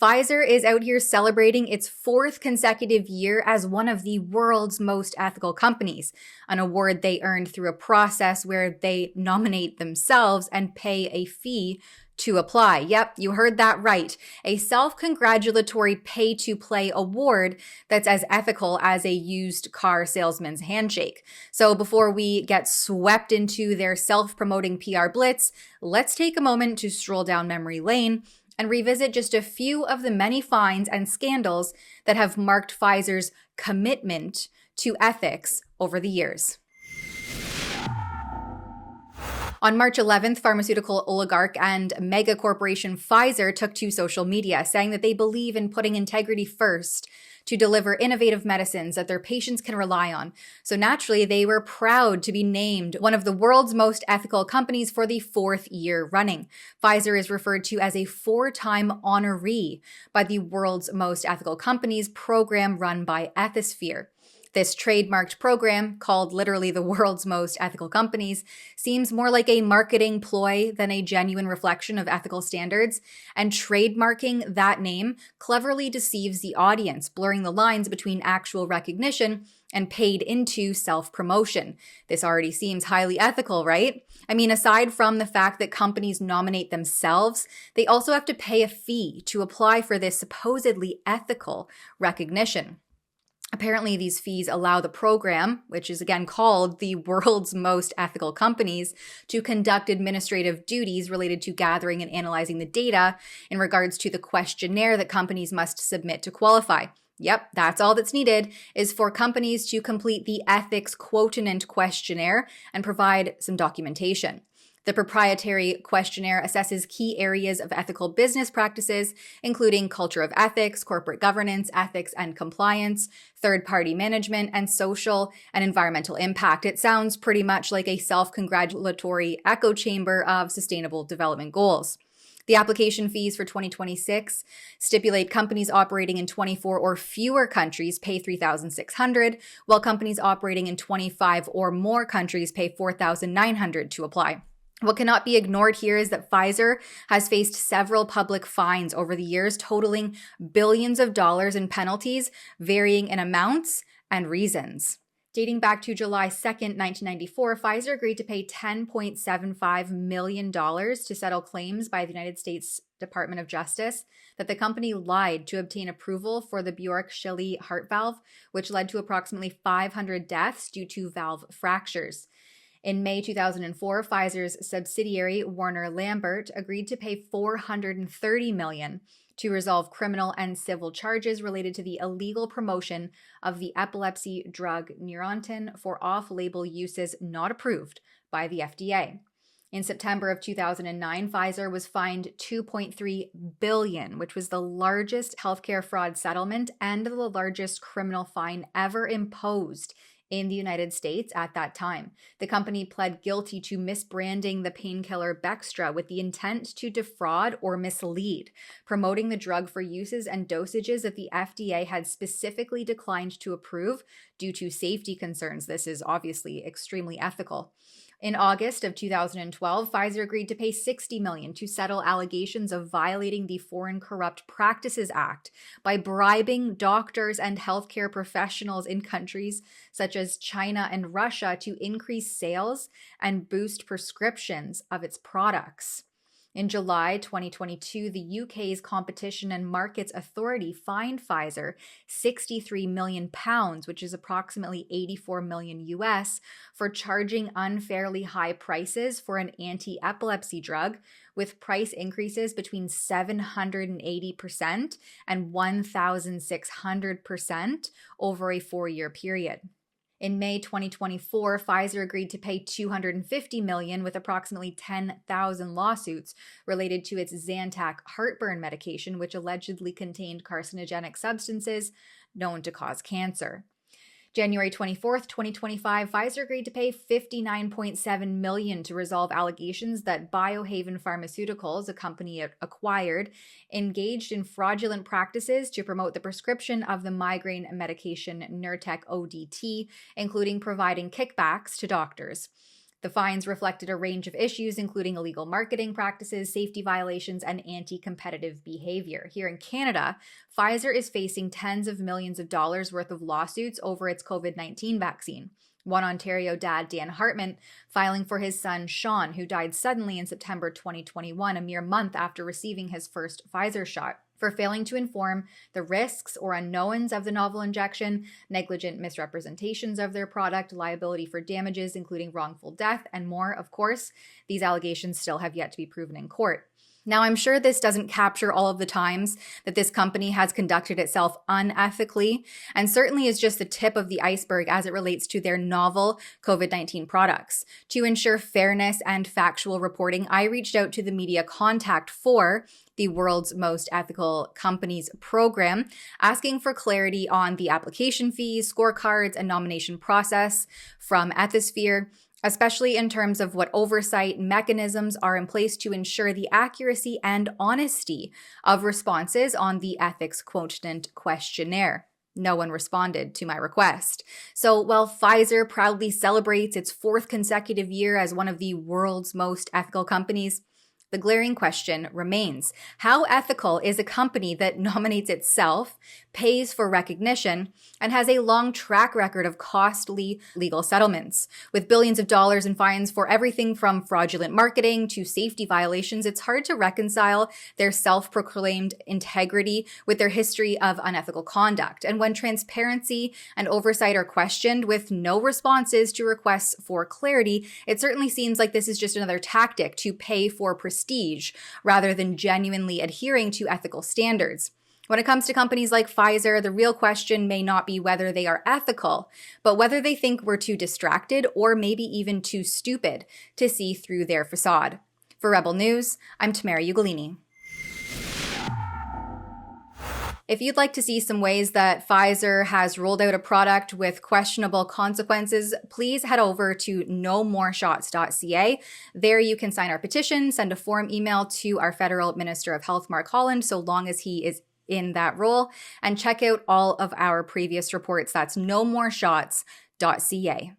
Pfizer is out here celebrating its fourth consecutive year as one of the world's most ethical companies, an award they earned through a process where they nominate themselves and pay a fee to apply. Yep, you heard that right. A self-congratulatory pay-to-play award that's as ethical as a used car salesman's handshake. So before we get swept into their self-promoting PR blitz, let's take a moment to stroll down memory lane and revisit just a few of the many fines and scandals that have marked Pfizer's commitment to ethics over the years. On March 11th, pharmaceutical oligarch and mega corporation Pfizer took to social media, saying that they believe in putting integrity first to deliver innovative medicines that their patients can rely on. So naturally, they were proud to be named one of the world's most ethical companies for the fourth year running. Pfizer is referred to as a four-time honoree by the world's most ethical companies program run by Ethisphere. This trademarked program, called literally the world's most ethical companies, seems more like a marketing ploy than a genuine reflection of ethical standards, and trademarking that name cleverly deceives the audience, blurring the lines between actual recognition and paid into self-promotion. This already seems highly ethical, right? I mean, aside from the fact that companies nominate themselves, they also have to pay a fee to apply for this supposedly ethical recognition. Apparently, these fees allow the program, which is again called the world's most ethical companies, to conduct administrative duties related to gathering and analyzing the data in regards to the questionnaire that companies must submit to qualify. Yep, that's all that's needed is for companies to complete the ethics quotient questionnaire and provide some documentation. The proprietary questionnaire assesses key areas of ethical business practices, including culture of ethics, corporate governance, ethics and compliance, third-party management, and social and environmental impact. It sounds pretty much like a self-congratulatory echo chamber of sustainable development goals. The application fees for 2026 stipulate companies operating in 24 or fewer countries pay $3,600, while companies operating in 25 or more countries pay $4,900 to apply. What cannot be ignored here is that Pfizer has faced several public fines over the years, totaling billions of dollars in penalties, varying in amounts and reasons. Dating back to July 2nd, 1994, Pfizer agreed to pay $10.75 million to settle claims by the United States Department of Justice that the company lied to obtain approval for the Bjork-Schilly heart valve, which led to approximately 500 deaths due to valve fractures. In May 2004, Pfizer's subsidiary, Warner Lambert, agreed to pay $430 million to resolve criminal and civil charges related to the illegal promotion of the epilepsy drug Neurontin for off-label uses not approved by the FDA. In September of 2009, Pfizer was fined $2.3 billion, which was the largest healthcare fraud settlement and the largest criminal fine ever imposed in the United States at that time. The company pled guilty to misbranding the painkiller Bextra with the intent to defraud or mislead, promoting the drug for uses and dosages that the FDA had specifically declined to approve due to safety concerns. This is obviously extremely ethical. In August of 2012, Pfizer agreed to pay $60 million to settle allegations of violating the Foreign Corrupt Practices Act by bribing doctors and healthcare professionals in countries such as China and Russia to increase sales and boost prescriptions of its products. In July 2022, the UK's Competition and Markets Authority fined Pfizer £63 million, which is approximately 84 million US, for charging unfairly high prices for an anti-epilepsy drug, with price increases between 780% and 1,600% over a 4-year period. In May 2024, Pfizer agreed to pay $250 million with approximately 10,000 lawsuits related to its Zantac heartburn medication, which allegedly contained carcinogenic substances known to cause cancer. January 24th, 2025, Pfizer agreed to pay $59.7 million to resolve allegations that Biohaven Pharmaceuticals, a company it acquired, engaged in fraudulent practices to promote the prescription of the migraine medication Nurtec ODT, including providing kickbacks to doctors. The fines reflected a range of issues, including illegal marketing practices, safety violations, and anti-competitive behavior. Here in Canada, Pfizer is facing tens of millions of dollars worth of lawsuits over its COVID-19 vaccine. One Ontario dad, Dan Hartman, filing for his son, Sean, who died suddenly in September 2021, a mere month after receiving his first Pfizer shot, for failing to inform the risks or unknowns of the novel injection, negligent misrepresentations of their product, liability for damages, including wrongful death, and more. Of course, these allegations still have yet to be proven in court. Now, I'm sure this doesn't capture all of the times that this company has conducted itself unethically, and certainly is just the tip of the iceberg as it relates to their novel COVID-19 products. To ensure fairness and factual reporting, I reached out to the media contact for the World's Most Ethical Companies program, asking for clarity on the application fees, scorecards, and nomination process from Ethisphere, especially in terms of what oversight mechanisms are in place to ensure the accuracy and honesty of responses on the ethics quotient questionnaire. No one responded to my request. So while Pfizer proudly celebrates its fourth consecutive year as one of the world's most ethical companies, the glaring question remains: how ethical is a company that nominates itself, pays for recognition, and has a long track record of costly legal settlements? With billions of dollars in fines for everything from fraudulent marketing to safety violations, it's hard to reconcile their self-proclaimed integrity with their history of unethical conduct. And when transparency and oversight are questioned with no responses to requests for clarity, it certainly seems like this is just another tactic to pay for prestige rather than genuinely adhering to ethical standards. When it comes to companies like Pfizer, the real question may not be whether they are ethical, but whether they think we're too distracted or maybe even too stupid to see through their facade. For Rebel News, I'm Tamara Ugolini. If you'd like to see some ways that Pfizer has rolled out a product with questionable consequences, please head over to nommoreshots.ca. There you can sign our petition, send a form email to our Federal Minister of Health, Mark Holland, so long as he is in that role, and check out all of our previous reports. That's nommoreshots.ca.